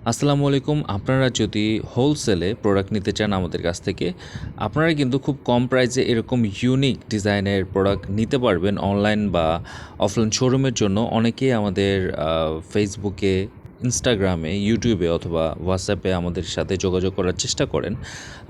আসসালামু আলাইকুম। আপনারা যদি হোলসেলে প্রোডাক্ট নিতে চান আমাদের কাছ থেকে, আপনারা কিন্তু খুব কম প্রাইসে এরকম ইউনিক ডিজাইনের প্রোডাক্ট নিতে পারবেন অনলাইন বা অফলাইন শোরুমের জন্য। অনেকেই আমাদের ফেসবুকে, ইনস্টাগ্রামে, ইউটিউবে অথবা হোয়াটসঅ্যাপে আমাদের সাথে যোগাযোগ করার চেষ্টা করেন।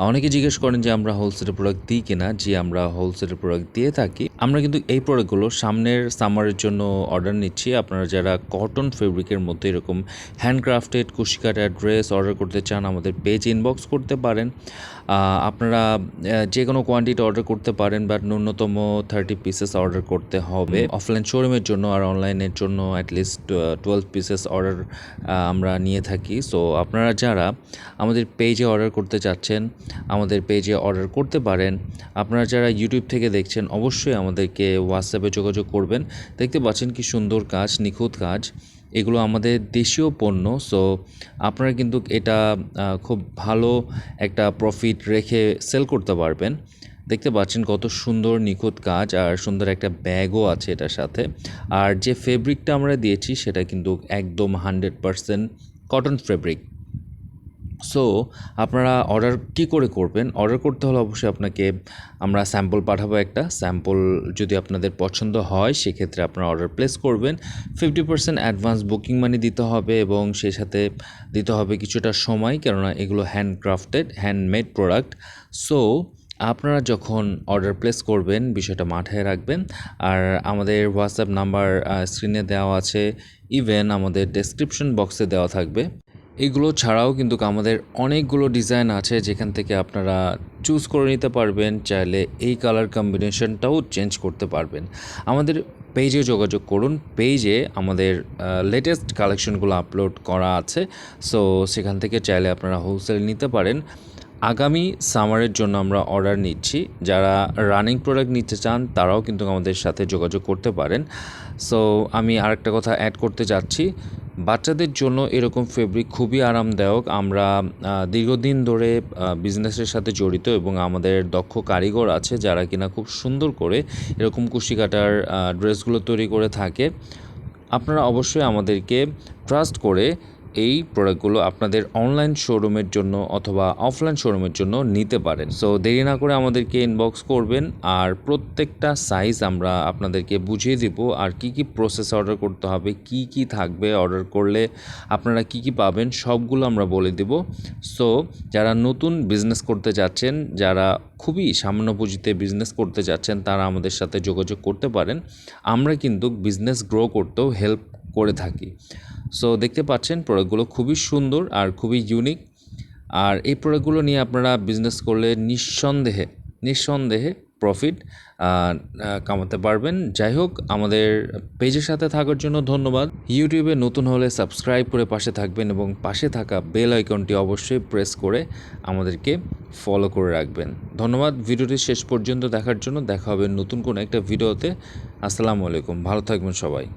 অনেকে জিজ্ঞেস করেন যে আমরা হোলসেলের প্রোডাক্ট দিই কিনা। জি, আমরা হোলসেলের প্রোডাক্ট দিয়ে থাকি। আমরা কিন্তু এই প্রোডাক্টগুলো সামনের সামারের জন্য অর্ডার নিচ্ছি। আপনারা যারা কটন ফেব্রিকের মধ্যে এরকম হ্যান্ডক্রাফটেড কুশিকাটা ড্রেস অর্ডার করতে চান, আমাদের পেজে ইনবক্স করতে পারেন। আপনারা যে কোনো কোয়ান্টিটি অর্ডার করতে পারেন, বাট ন্যূনতম 30 পিসেস অর্ডার করতে হবে অফলাইন শোরুমের জন্য। আর অনলাইনের জন্য অ্যাটলিস্ট 12 পিসেস অর্ডার আমরা নিয়ে থাকি। সো আপনারা যারা আমাদের পেজে অর্ডার করতে চাচ্ছেন, আমাদের পেজে অর্ডার করতে পারেন। আপনারা যারা ইউটিউব থেকে দেখছেন, অবশ্যই আমাদেরকে হোয়াটসঅ্যাপে যোগাযোগ করবেন। দেখতে পাচ্ছেন কি সুন্দর কাজ, নিখুঁত কাজ। এগুলো আমাদের দেশীয় পণ্য। সো আপনারা কিন্তু এটা খুব ভালো একটা প্রফিট রেখে সেল করতে পারবেন। দেখতে পাচ্ছেন কত সুন্দর নিখুঁত কাজ, আর সুন্দর একটা ব্যাগও আছে এটার সাথে। আর যে ফেব্রিকটা আমরা দিয়েছি সেটা কিন্তু একদম 100% কটন ফেব্রিক। সো আপনারা অর্ডার কী করে করবেন? অর্ডার করতে হলে অবশ্যই আপনাকে আমরা স্যাম্পল পাঠাবো একটা। স্যাম্পল যদি আপনাদের পছন্দ হয় সেক্ষেত্রে আপনারা অর্ডার প্লেস করবেন। 50% অ্যাডভান্স বুকিং মানি দিতে হবে এবং সেই সাথে দিতে হবে কিছুটা সময়, কেননা এগুলো হ্যান্ডক্রাফটেড, হ্যান্ডমেড প্রোডাক্ট। সো আপনারা যখন অর্ডার প্লেস করবেন বিষয়টা মাথায় রাখবেন। আর আমাদের হোয়াটসঅ্যাপ নাম্বার স্ক্রিনে দেওয়া আছে, ইভেন আমাদের ডেসক্রিপশন বক্সে দেওয়া থাকবে। এগুলো ছাড়াও কিন্তু আমাদের অনেকগুলো ডিজাইন আছে যেখান থেকে আপনারা চুজ করে নিতে পারবেন। চাইলে এই কালার কম্বিনেশনটাও চেঞ্জ করতে পারবেন। আমাদের পেজে যোগাযোগ করুন। পেজে আমাদের লেটেস্ট কালেকশনগুলো আপলোড করা আছে। সো সেখান থেকে চাইলে আপনারা হোলসেল নিতে পারেন। আগামী সামারের জন্য আমরা অর্ডার নিচ্ছি। যারা রানিং প্রোডাক্ট নিতে চান তারাও কিন্তু আমাদের সাথে যোগাযোগ করতে পারেন। সো আমি আরেকটা কথা অ্যাড করতে যাচ্ছি, বাচ্চাদের জন্য এরকম ফেব্রিক খুবই আরামদায়ক। আমরা দীর্ঘদিন ধরে বিজনেসের সাথে জড়িত এবং আমাদের দক্ষ কারিগর আছে যারা কিনা খুব সুন্দর করে এরকম কুশি কাটার ড্রেসগুলো তৈরি করে থাকে। আপনারা অবশ্যই আমাদেরকে ট্রাস্ট করে এই প্রোডাক্টগুলো আপনাদের অনলাইন শোরুমের জন্য অথবা অফলাইন শোরুমের জন্য নিতে পারেন। সো দেরি না করে আমাদেরকে ইনবক্স করবেন, আর প্রত্যেকটা সাইজ আমরা আপনাদেরকে বুঝিয়ে দিব। আর কি কি প্রসেস অর্ডার করতে হবে, কি কি থাকবে, অর্ডার করলে আপনারা কি কি পাবেন, সবগুলো আমরা বলে দেব। সো যারা নতুন বিজনেস করতে যাচ্ছেন, যারা খুবই সামান্য পুঁজিতে বিজনেস করতে যাচ্ছেন, তারা আমাদের সাথে যোগাযোগ করতে পারেন। আমরা কিন্তু বিজনেস গ্রো করতেও হেল্প করে থাকি। সো দেখতে পাচ্ছেন প্রোডাক্টগুলো খুবই সুন্দর আর খুবই ইউনিক। আর এই প্রোডাক্টগুলো নিয়ে আপনারা বিজনেস করলে নিঃসন্দেহে প্রফিট কামাতে পারবেন। যাই হোক, আমাদের পেজের সাথে থাকার জন্য ধন্যবাদ। ইউটিউবে নতুন হলে সাবস্ক্রাইব করে পাশে থাকবেন এবং পাশে থাকা বেল আইকনটি অবশ্যই প্রেস করে আমাদেরকে ফলো করে রাখবেন। ধন্যবাদ ভিডিওটি শেষ পর্যন্ত দেখার জন্য। দেখা হবে নতুন কোনো একটা ভিডিওতে। আসসালামু আলাইকুম, ভালো থাকবেন সবাই।